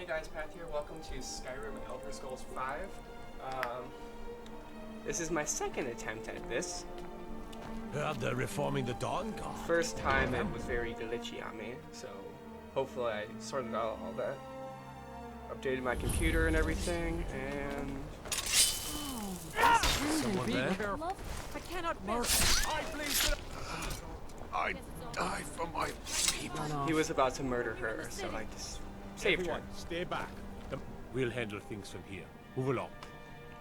Hey guys, Pat here. Welcome to Skyrim Elder Scrolls 5. This is my second attempt at this. Heard they're reforming the Dawn Guard. First time it was very glitchy on me, so hopefully I sorted out all that. Updated my computer and everything, and... Someone there? I cannot Mercer, I die for my people. he was about to murder her, so I just saved her. Everyone, stay back. We'll handle things from here. Move along.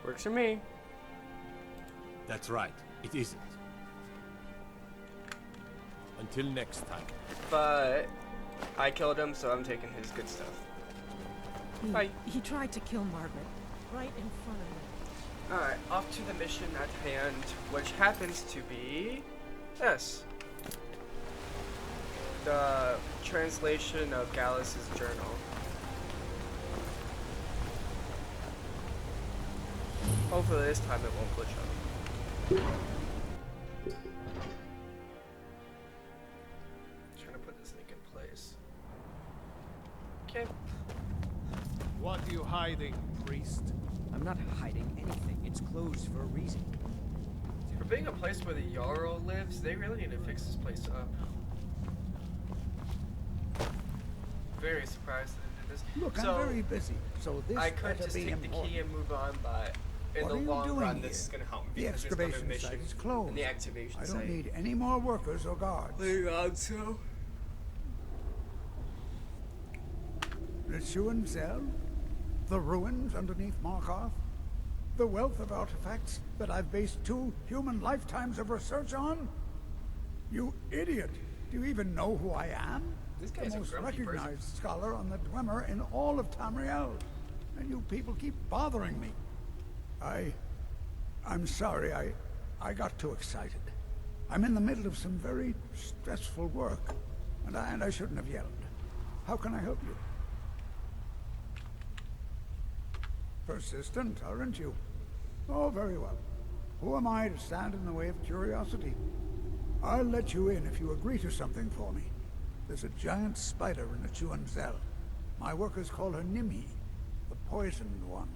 Works for me. That's right. It isn't. Until next time. But I killed him, so I'm taking his good stuff. Bye. He tried to kill Margaret right in front of me. Alright, off to the mission at hand, which happens to be this. The translation of Gallus's journal. Hopefully this time it won't glitch up. Trying to put this link in place. Okay. What are you hiding, priest? I'm not hiding anything. It's closed for a reason. For being a place where the Jarl lives, they really need to fix this place up. Very surprised that they did this. Look, so, I'm very busy, so this I could better just be take the important. key and move on, but in What the are you long doing run, here? this is going to help me. The because there's another excavation mission site is closed. and the activation I site. don't need any more workers or guards. Hang on, so. The Shuan Cell? The ruins underneath Markarth? The wealth of artifacts that I've based 2 human lifetimes of research on? You idiot! Do you even know who I am? This guy's the a most grumpy recognized person. scholar on the Dwemer in all of Tamriel. And you people keep bothering me. I'm sorry, I got too excited. I'm in the middle of some very stressful work, and I shouldn't have yelled. How can I help you? Persistent, aren't you? Oh, very well. Who am I to stand in the way of curiosity? I'll let you in if you agree to something for me. There's a giant spider in the Chuan Cell. My workers call her Nimhi, the poisoned one.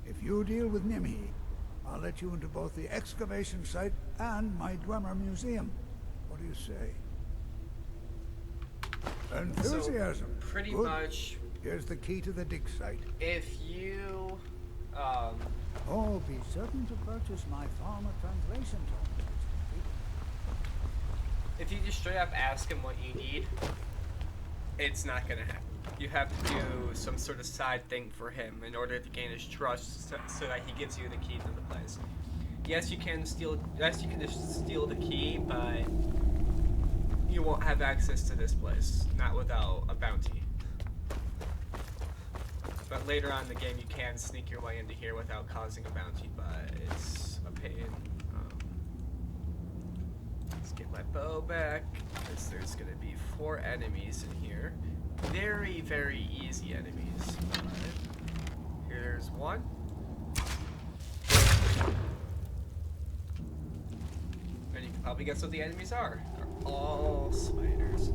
If you deal with Nimhi, I'll let you into both the excavation site and my Dwemer museum. What do you say? Enthusiasm. So, pretty Good. much, Here's the key to the dig site. if you, Oh, be certain to purchase my farmer translation tome. if you just straight up ask him what you need, it's not gonna happen. You have to do some sort of side thing for him in order to gain his trust, so that he gives you the key to the place. Yes, you can steal. Yes, you can just steal the key, but you won't have access to this place, not without a bounty. But later on in the game, you can sneak your way into here without causing a bounty, but it's a pain. Let's get my bow back, because there's going to be 4 enemies in here. Very, very easy enemies. Here's one. And you can probably guess what the enemies are. They're all spiders.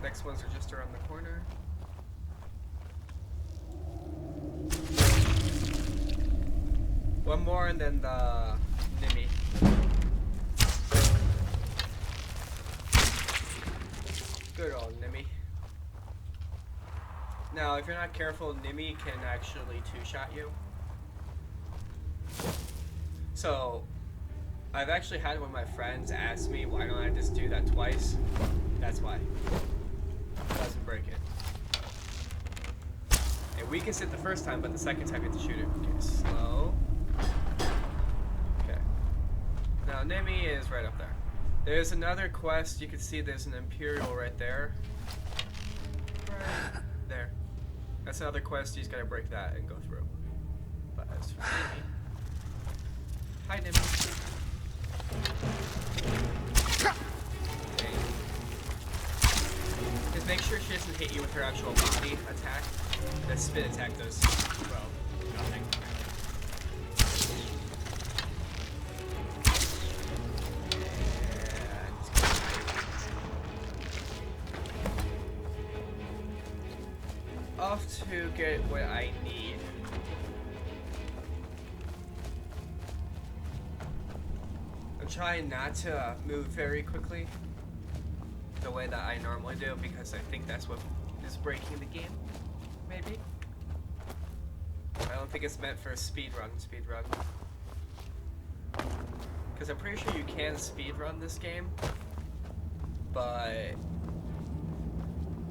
Next ones are just around the corner. One more and then the Nimhi. Good old Nimhi. Now, if you're not careful, Nimhi can actually 2-shot you. So, I've actually had one of my friends ask me, why don't I just do that twice? That's why. It doesn't break it. It weakens it the first time, but the second time you have to shoot it. Okay, slow. Okay. Now, Nimhi is right up there. There's another quest. You can see there's an Imperial right there. Right there. That's another quest. You just gotta break that and go through. But as for Nimhi. Hi, Nimhi. Okay. Just make sure she doesn't hit you with her actual body attack. The spin attack does, well, nothing. off to get what I need. I'm trying not to move very quickly the way that I normally do because I think that's what is breaking the game, maybe. I don't think it's meant for a speed run. Because I'm pretty sure you can speedrun this game, but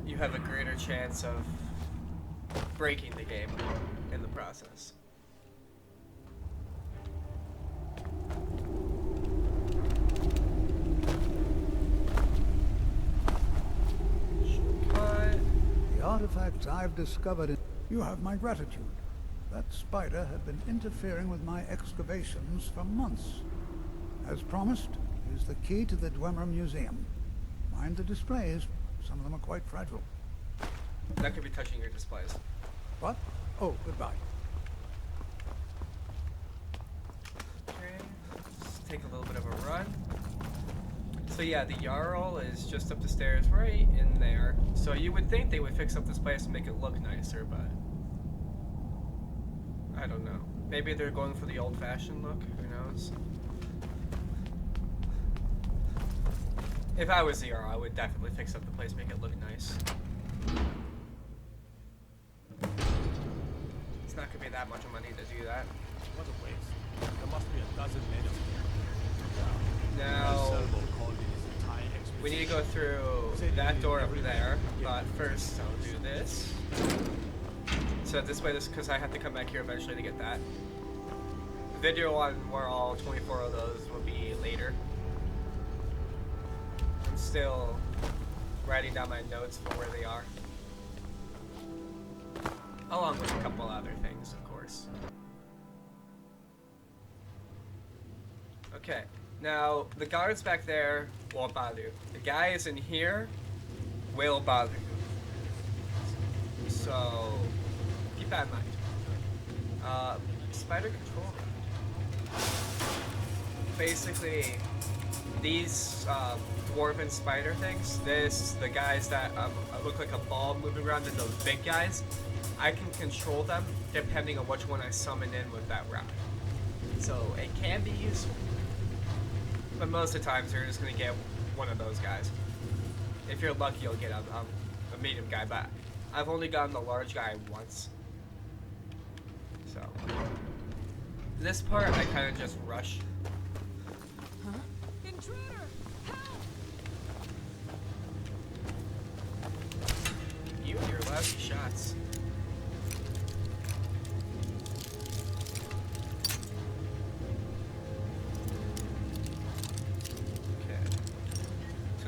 you have a greater chance of breaking the game in the process. Shortcut. The artifacts I've discovered. You have my gratitude. That spider had been interfering with my excavations for months. As promised, here's the key to the Dwemer Museum. Mind the displays. Some of them are quite fragile. That could be touching your displays. What? Oh, goodbye. Okay, let's take a little bit of a run. So yeah, the Jarl is just up the stairs right in there. So you would think they would fix up this place and make it look nicer, but I don't know. Maybe they're going for the old-fashioned look, who knows? If I was the Jarl, I would definitely fix up the place, make it look nice. It's not gonna be that much money to do that. What a waste. There must be a dozen men of them. Now, Mercer will call in his entire expedition. we need to go through that door over there, but first I'll do this. So this way, because I have to come back here eventually to get that. The video on where all 24 of those will be later. I'm still writing down my notes for where they are. Along with a couple other things, of course. Okay, now the guards back there won't bother you. The guys in here will bother you. So keep that in mind. Spider control room. Basically, these dwarven spider things, the guys that look like a ball moving around, and those big guys, I can control them depending on which one I summon in with that route. So it can be useful. But most of the times you're just going to get one of those guys. If you're lucky, you'll get a medium guy, but I've only gotten the large guy once. So this part I kind of just rush. Huh? Intruder! Help! You and your lousy shots.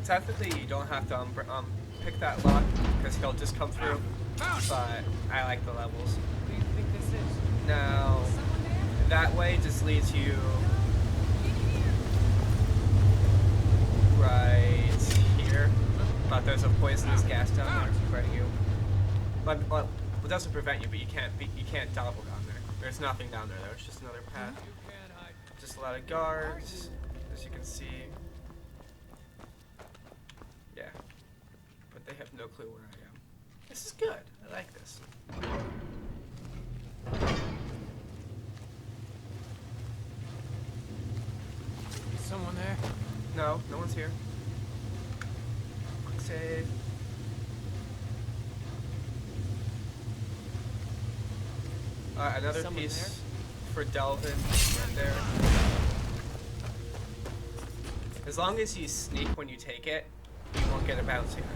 Technically, you don't have to pick that lock because he'll just come through. But I like the levels. What do you think this is? Now, Someone there? that way just leads you In here! right here. But there's a poisonous gas down there preventing you. But well, it doesn't prevent you, but you can't double down there. There's nothing down there. There's just another path. You can't hide. Just a lot of guards, as you can see. Yeah, but they have no clue where I am. This is good. I like this. Is someone there? No, no one's here. Quick save. Another Someone piece there? for Delvin right there. As long as you sneak when you take it, you won't get a bouncing on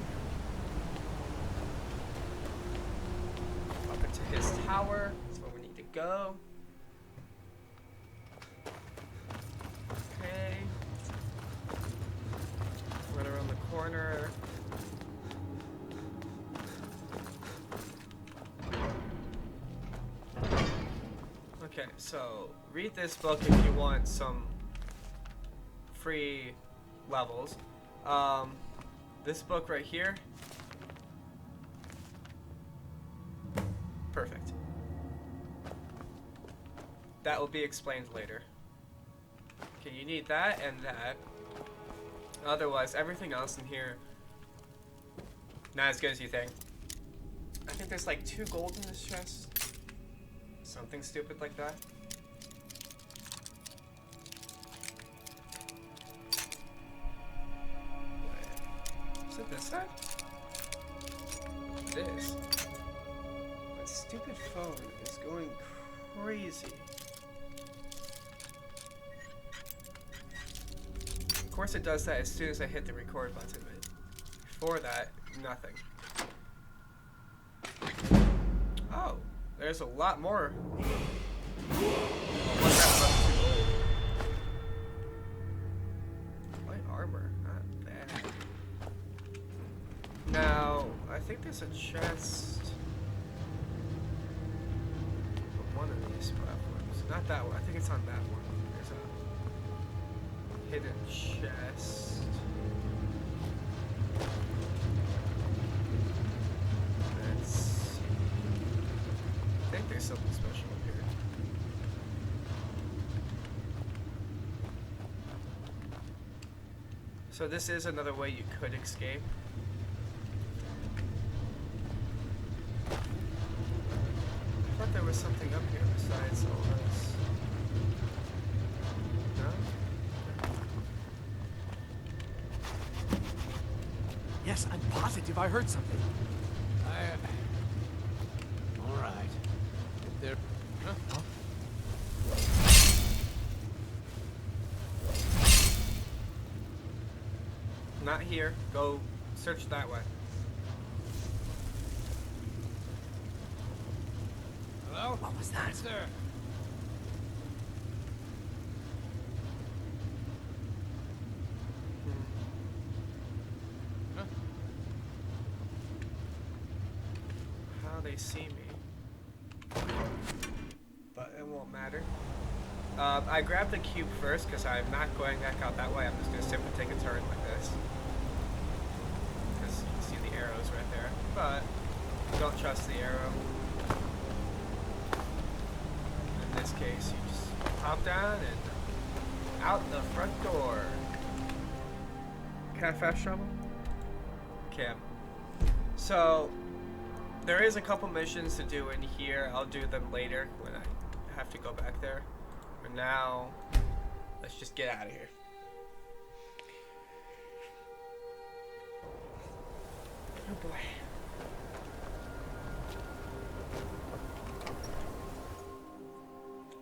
you. Up into his tower. That's where we need to go. Okay. Run around the corner. Okay, so read this book if you want some free levels. This book right here. Perfect. That will be explained later. Okay, you need that and that. Otherwise, everything else in here, not as good as you think. I think there's like 2 gold in this chest. Something stupid like that. Wait. Is it this side? It is. My stupid phone is going crazy. Of course it does that as soon as I hit the record button, but before that, nothing. Oh, there's a lot more. Oh, light armor, not bad. Now, I think there's a chest on one of these platforms. Not that one, I think it's on that one. There's a hidden chest. I think there's something special up here. So this is another way you could escape. I thought there was something up here besides all this. No? Yes, I'm positive I heard something. All right. If there... Huh? Not here. Go search that way. Hello? What was that? Sir. Huh? How they see me. But it won't matter. I grabbed the cube first because I'm not going back out that way. I'm just going to simply take a turn like this. Because you can see the arrows right there. But don't trust the arrow. In this case, you just hop down and out the front door. Can I fast travel? Can. So, there is a couple missions to do in here. I'll do them later when I have to go back there. But now, let's just get out of here. Oh boy.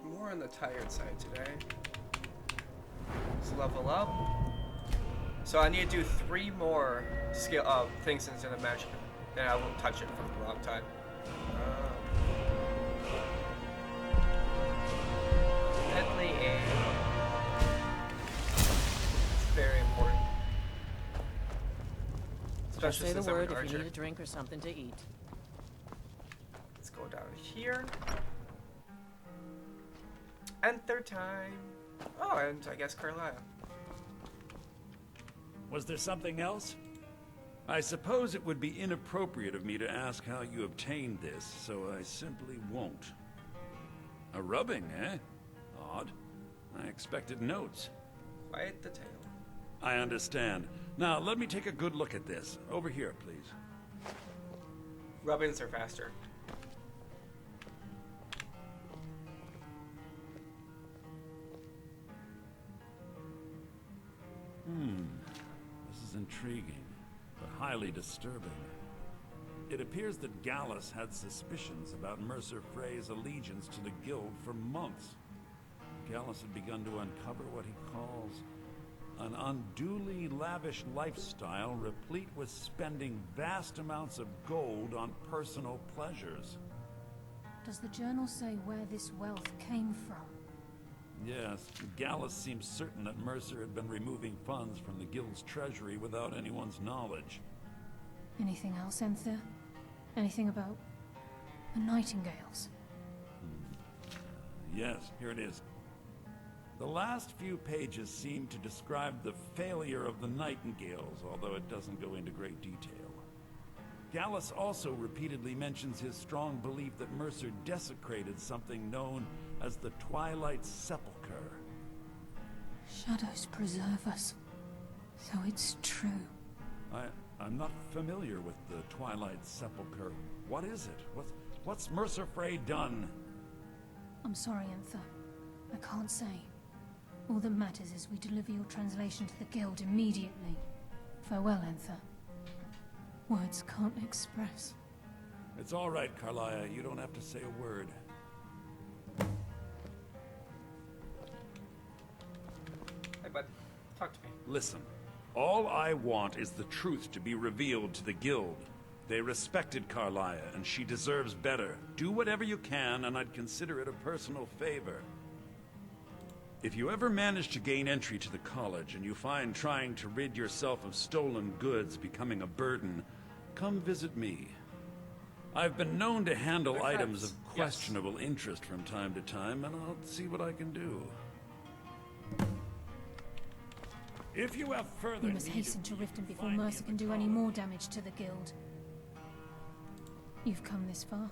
More on the tired side today. Let's level up. So I need to do 3 more skill things into the magic. Then I won't touch it for a long time. Deadly aim. It's very important. Just Especially say the since I'm an word if you archer. need a drink or something to eat. Let's go down here. And third time. Oh, and I guess Carlisle. Was there something else? I suppose it would be inappropriate of me to ask how you obtained this, so I simply won't. A rubbing, eh? Odd. I expected notes. Quite the tale. I understand. Now, let me take a good look at this. Over here, please. Rubbings are faster. This is intriguing, but highly disturbing. It appears that Gallus had suspicions about Mercer Frey's allegiance to the guild for months. Gallus had begun to uncover what he calls an unduly lavish lifestyle replete with spending vast amounts of gold on personal pleasures. Does the journal say where this wealth came from? Yes, Gallus seems certain that Mercer had been removing funds from the guild's treasury without anyone's knowledge. Anything else, Enthir? Anything about the Nightingales? Yes, here it is. The last few pages seem to describe the failure of the Nightingales, although it doesn't go into great detail. Gallus also repeatedly mentions his strong belief that Mercer desecrated something known as the Twilight Sepulchre. Shadows preserve us. So it's true. I'm not familiar with the Twilight Sepulchre. What is it? What's Mercer Frey done? I'm sorry, Anther. I can't say. All that matters is we deliver your translation to the Guild immediately. Farewell, Anther. Words can't express. It's all right, Carlia. You don't have to say a word. Hey, bud. Talk to me. Listen, all I want is the truth to be revealed to the Guild. They respected Carlia, and she deserves better. Do whatever you can, and I'd consider it a personal favor. If you ever manage to gain entry to the college, and you find trying to rid yourself of stolen goods becoming a burden, come visit me. I've been known to handle They're items friends. of questionable interest from time to time, and I'll see what I can do. If you have further We must need hasten of to me, Riften before find me Mercer in can the do any college. more damage to the Guild. You've come this far,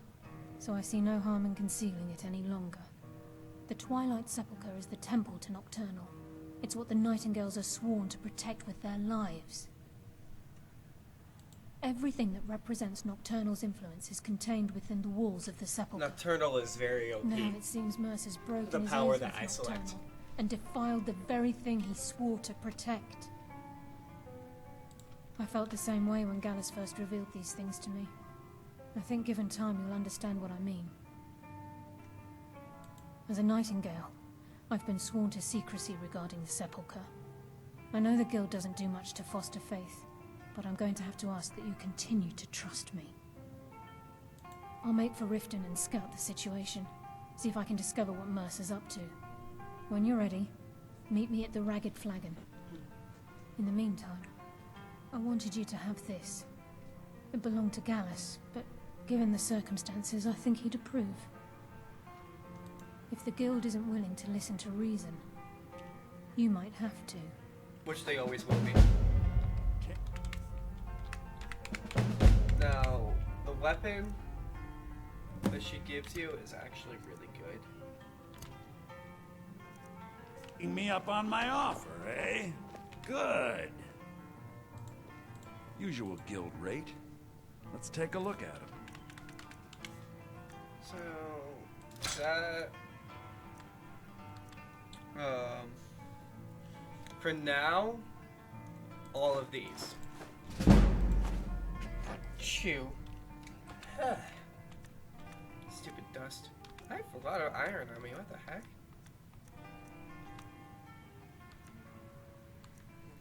so I see no harm in concealing it any longer. The Twilight Sepulchre is the temple to Nocturnal. It's what the Nightingales are sworn to protect with their lives. Everything that represents Nocturnal's influence is contained within the walls of the Sepulchre. Nocturnal is very OP. Now it seems Mercer's broken The his power oath that with I select. Nocturnal and defiled the very thing he swore to protect. I felt the same way when Gallus first revealed these things to me. I think given time you'll understand what I mean. As a Nightingale, I've been sworn to secrecy regarding the Sepulchre. I know the Guild doesn't do much to foster faith, but I'm going to have to ask that you continue to trust me. I'll make for Riften and scout the situation, see if I can discover what Mercer's up to. When you're ready, meet me at the Ragged Flagon. In the meantime, I wanted you to have this. It belonged to Gallus, but given the circumstances, I think he'd approve. If the Guild isn't willing to listen to reason, you might have to. Which they always will be. Now, the weapon that she gives you is actually really good. Taking me up on my offer, eh? Good. Usual guild rate. Let's take a look at him. So, that... for now, all of these. Chew. Stupid dust. I have a lot of iron on me, what the heck?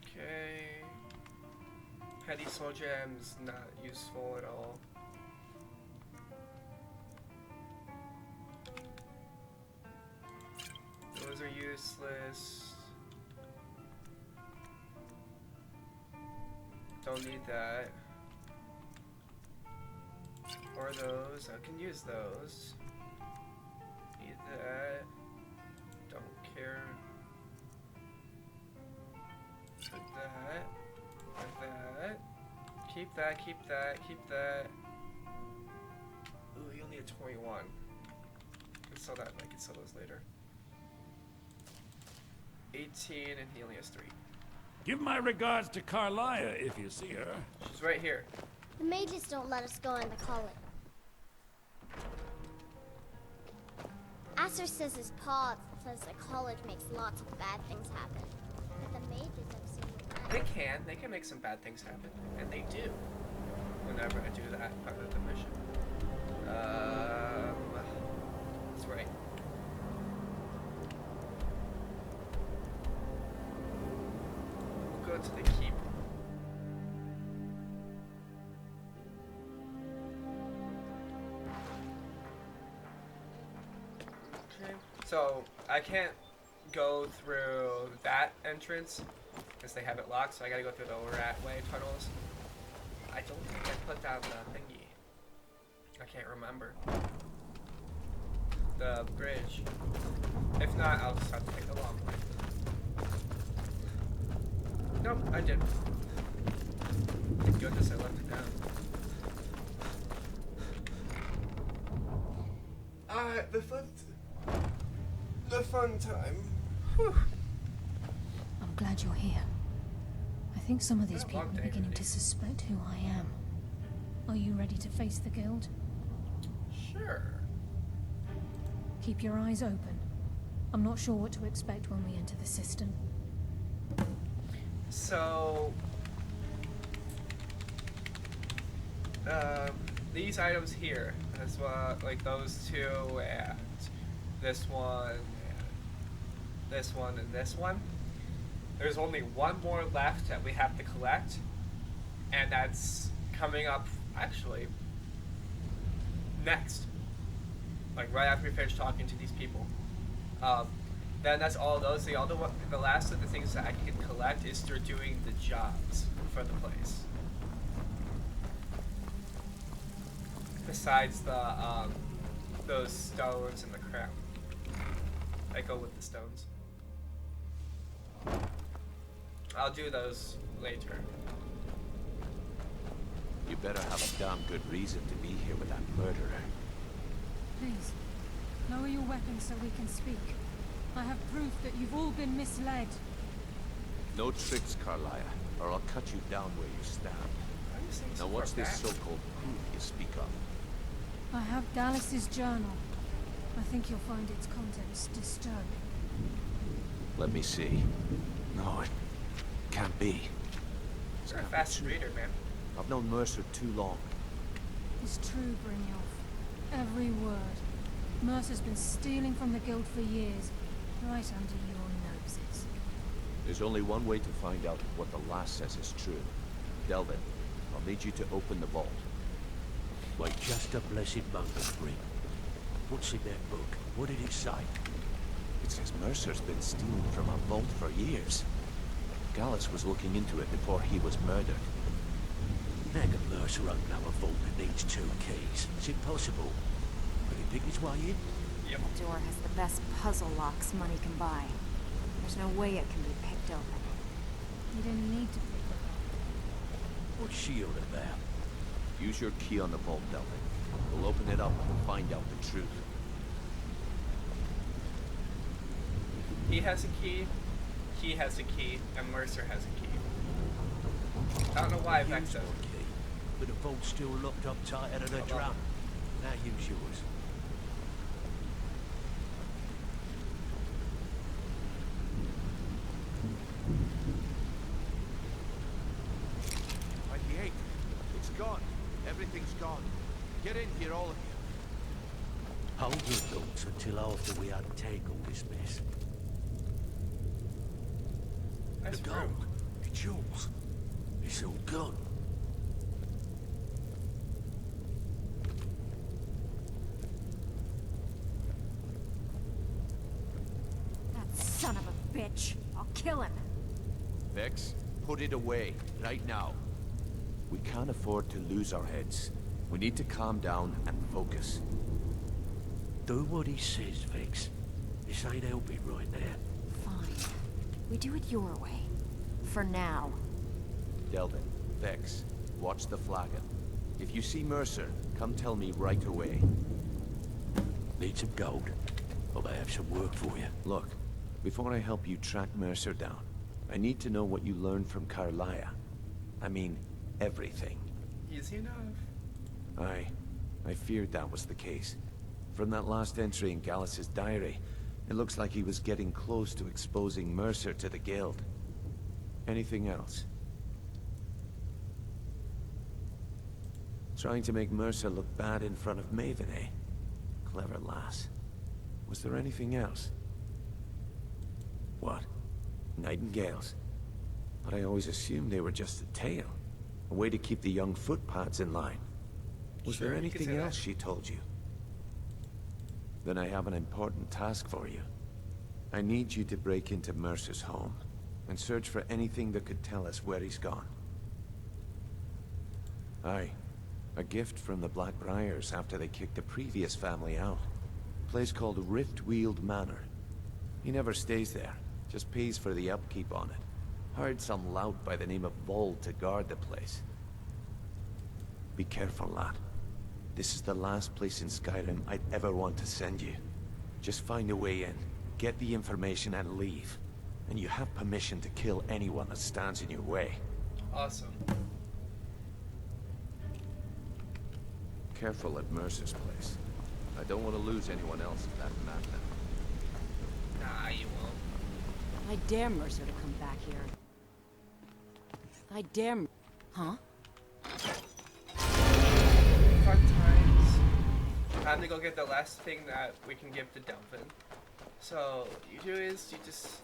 Okay. Petty soul gems, not useful at all. Those are useless. Don't need that. Or those. I can use those. Need that. Don't care. Put that. Put that. Keep that, keep that, keep that. Ooh, you only have 21. I can sell that, I can sell those later. 18 and he only has 3. Give my regards to Carlia if you see her. She's right here. The mages don't let us go in the college. Aster says his paw says the college makes lots of bad things happen. But the mages have seen that. They can make some bad things happen. And they do. Whenever I do that part of the mission. That's right. We'll go to the keep. Okay. So I can't go through that entrance because they have it locked, so I gotta go through the Ratway tunnels. I don't think I put down the thingy. I can't remember. The bridge. If not, I'll just have to take the long way. Nope, I didn't. Thank goodness I left it down. Alright, the fun time. Whew. I'm glad you're here. I think some of these Been a people long are day beginning already. to suspect who I am. Are you ready to face the Guild? Sure. Keep your eyes open. I'm not sure what to expect when we enter the system. So, these items here, as well, like those two, and this one, and this one, and this one. There's only one more left that we have to collect, and that's coming up, actually, next. Like, right after we finish talking to these people. Then that's all those. The last of the things that I can collect is through doing the jobs for the place. Besides the, those stones and the crown. I go with the stones. I'll do those later. You better have a damn good reason to be here with that murderer. Please, lower your weapons so we can speak. I have proof that you've all been misled. No tricks, Carlia, or I'll cut you down where you stand. Why are you saying Now so what's far this back? so-called proof you speak of? I have Gallus' journal. I think you'll find its contents disturbing. Let me see. No, it can't be. You're a fast reader, man. I've known Mercer too long. It's true, Brynjolf. Every word. Mercer's been stealing from the Guild for years, right under your noses. There's only one way to find out if what the lass says is true. Delvin, I'll need you to open the vault. Wait just a blessed moment, Bryn. What's in that book? What did it say? It says Mercer's been stealing from a vault for years. Gallus was looking into it before he was murdered. How can Mercer open up a vault that needs 2 keys? It's impossible. Could he pick his way in? Yep. The door has the best puzzle locks money can buy. There's no way it can be picked open. You didn't need to pick it up. What's she all about? Use your key on the vault, Delvin. We'll open it up and find out the truth. He has a key, he has a key, and Mercer has a key. I don't know why Vex Use my doesn't. key, but the vault's still locked up tighter than a Hold on. drum. Now use yours. It's gone. Everything's gone. Get in here, all of you. Hold your thoughts until after we untangle this mess. That's The rude. gold, it's yours. It's all gone. That son of a bitch. I'll kill him. Vex, put it away, right now. We can't afford to lose our heads. We need to calm down and focus. Do what he says, Vex. This ain't helping right now. Fine. We do it your way. For now. Delvin, Vex, watch the flagon. If you see Mercer, come tell me right away. Need some gold. Or I have some work for you. Look, before I help you track Mercer down, I need to know what you learned from Carlia. I mean, everything. Easy enough. I feared that was the case. From that last entry in Gallus's diary, it looks like he was getting close to exposing Mercer to the Guild. Anything else? Trying to make Mercer look bad in front of Maven, eh? Clever lass. Was there anything else? What? Nightingales? But I always assumed they were just a tale. A way to keep the young footpads in line. Was Sure, there you could anything say else that. she told you? Then I have an important task for you. I need you to break into Mercer's home and search for anything that could tell us where he's gone. Aye. A gift from the Blackbriars after they kicked the previous family out. A place called Riftweald Manor. He never stays there, just pays for the upkeep on it. Hired some lout by the name of Vold to guard the place. Be careful, lad. This is the last place in Skyrim I'd ever want to send you. Just find a way in, get the information and leave. And you have permission to kill anyone that stands in your way. Awesome. Careful at Mercer's place. I don't want to lose anyone else in that madman. Nah, you won't. I dare Mercer to come back here. I dare... Huh? Fun times. Time to go get the last thing that we can give to Delvin. So, you do is, you just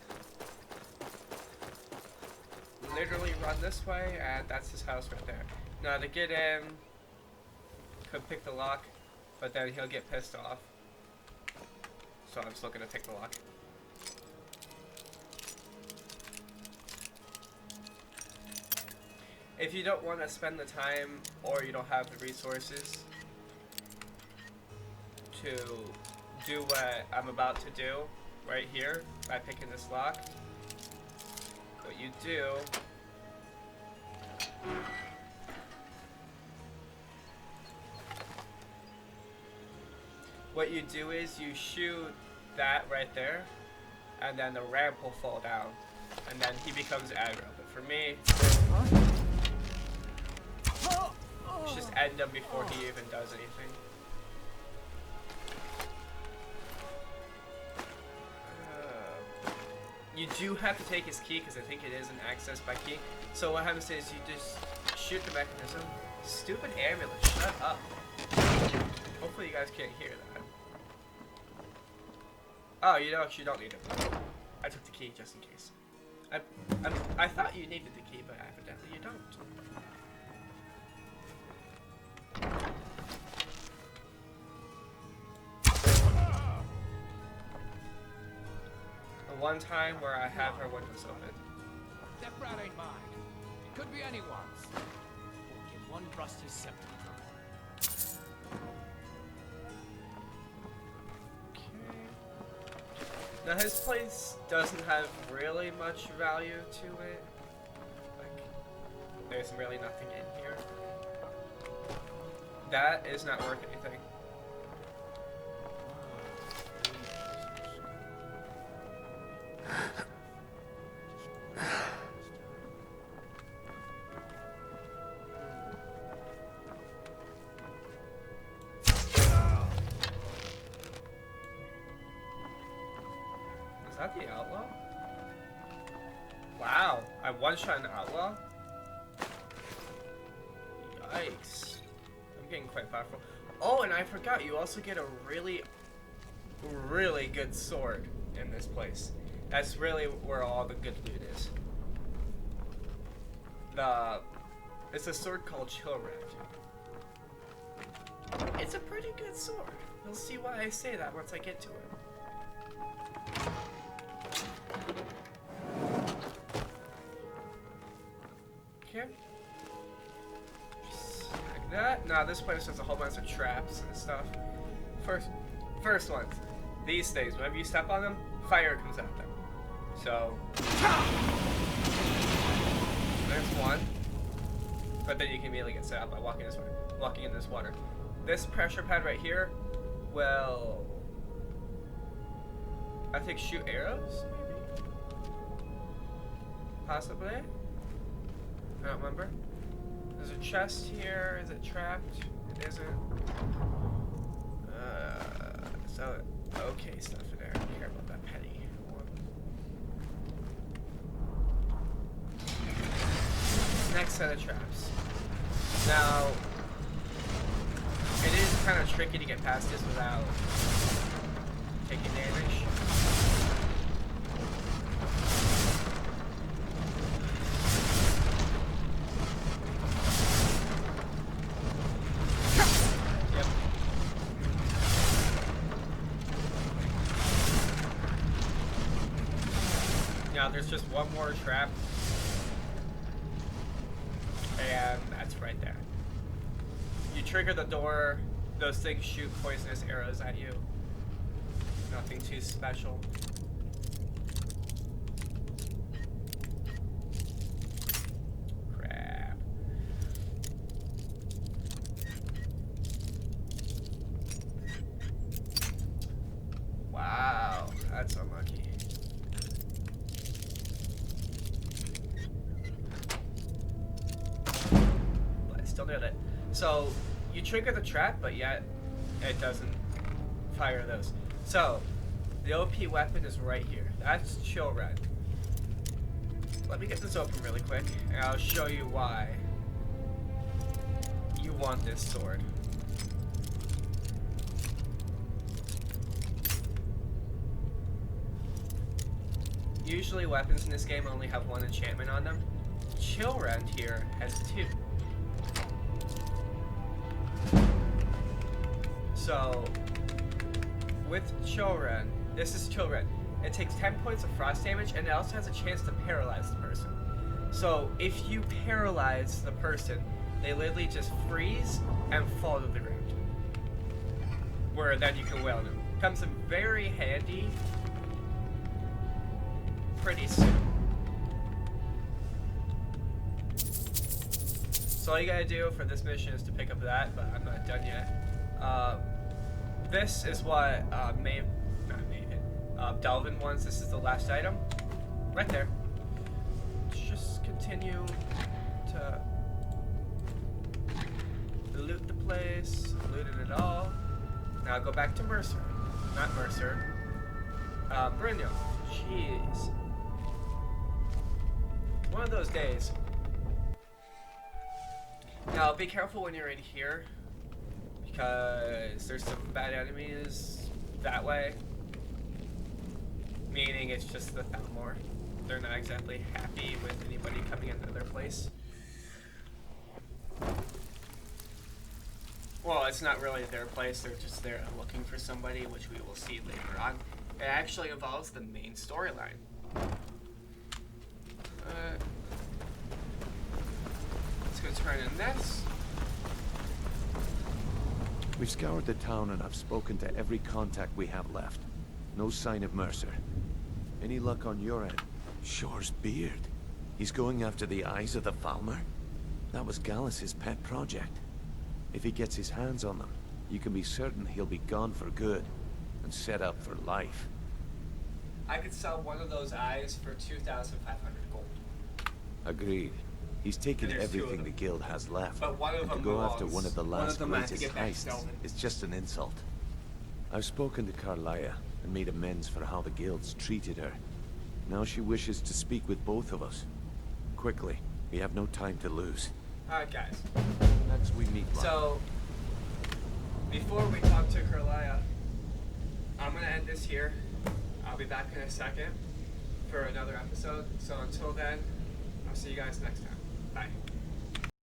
literally run this way, and that's his house right there. Now, to get in, could pick the lock, but then he'll get pissed off. So I'm still gonna take the lock. If you don't want to spend the time, or you don't have the resources to do what I'm about to do right here by picking this lock, what you do is you shoot that right there, and then the ramp will fall down, and then he becomes aggro. But for me, just end him before he even does anything. You do have to take his key because I think it is an access by key. So what happens is you just shoot the mechanism. Stupid amulet, shut up. Hopefully you guys can't hear that. Oh, you actually don't need it. I took the key just in case. I thought you needed the key, but evidently you don't. The one time where I have her windows open. That brat ain't mine. It could be anyone's. We'll get one rusty septic drum. Now his place doesn't have really much value to it. Like, there's really nothing in here. That is not worth anything. Is that the outlaw? Wow, I one-shot an outlaw? Yikes. I'm getting quite powerful. Oh, and I forgot, you also get a really, really good sword in this place. That's really where all the good loot is. It's a sword called Chillrat. It's a pretty good sword. You'll see why I say that once I get to it. Okay. Just like that. Now this place has a whole bunch of traps and stuff. First ones. These things, whenever you step on them, fire comes out of them. So there's one. But then you can immediately get set up by walking in this water. This pressure pad right here will, I think, shoot arrows, maybe? Possibly? I don't remember. There's a chest here. Is it trapped? It isn't. So, okay stuff in there. I don't care about that petty one. Next set of traps. Now, it is kind of tricky to get past this without taking damage. Yep. Now there's just one more trap. And that's right there. You trigger the door, those things shoot poisonous arrows at you. Nothing too special. Crap. Wow, that's unlucky. So you trigger the trap, but yet it doesn't fire those. So the OP weapon is right here. That's Chill Red. Let me get this open really quick, and I'll show you why you want this sword. Usually weapons in this game only have one enchantment on them. Chill Red here has 2. So with Chill Red, this is Chill Red. It takes 10 points of frost damage, and it also has a chance to paralyze the person. So if you paralyze the person, they literally just freeze and fall to the ground. Where then you can wail them. Comes in very handy pretty soon. So all you gotta do for this mission is to pick up that, but I'm not done yet. This is what Delvin wants. This is the last item. Right there. Just continue to loot the place. Looted it all. Now go back to Mercer. Not Mercer. Brynjolf. Jeez. One of those days. Now be careful when you're in here, because there's some bad enemies that way. Meaning it's just the Thalmor. They're not exactly happy with anybody coming into their place. Well, it's not really their place, they're just there looking for somebody, which we will see later on. It actually involves the main storyline. Let's go turn in this. We've scoured the town and I've spoken to every contact we have left. No sign of Mercer. Any luck on your end? Shore's beard. He's going after the eyes of the Falmer? That was Gallus's pet project. If he gets his hands on them, you can be certain he'll be gone for good and set up for life. I could sell one of those eyes for 2,500 gold. Agreed. He's taken everything the guild has left. But one of and them to go belongs. after one of the last greatest get back heists stolen. is just an insult. I've spoken to Carlia and made amends for how the guild's treated her. Now she wishes to speak with both of us. Quickly, we have no time to lose. Alright guys. Next we meet. So, before we talk to Carlia, I'm gonna end this here. I'll be back in a second for another episode. So until then, I'll see you guys next time. Bye.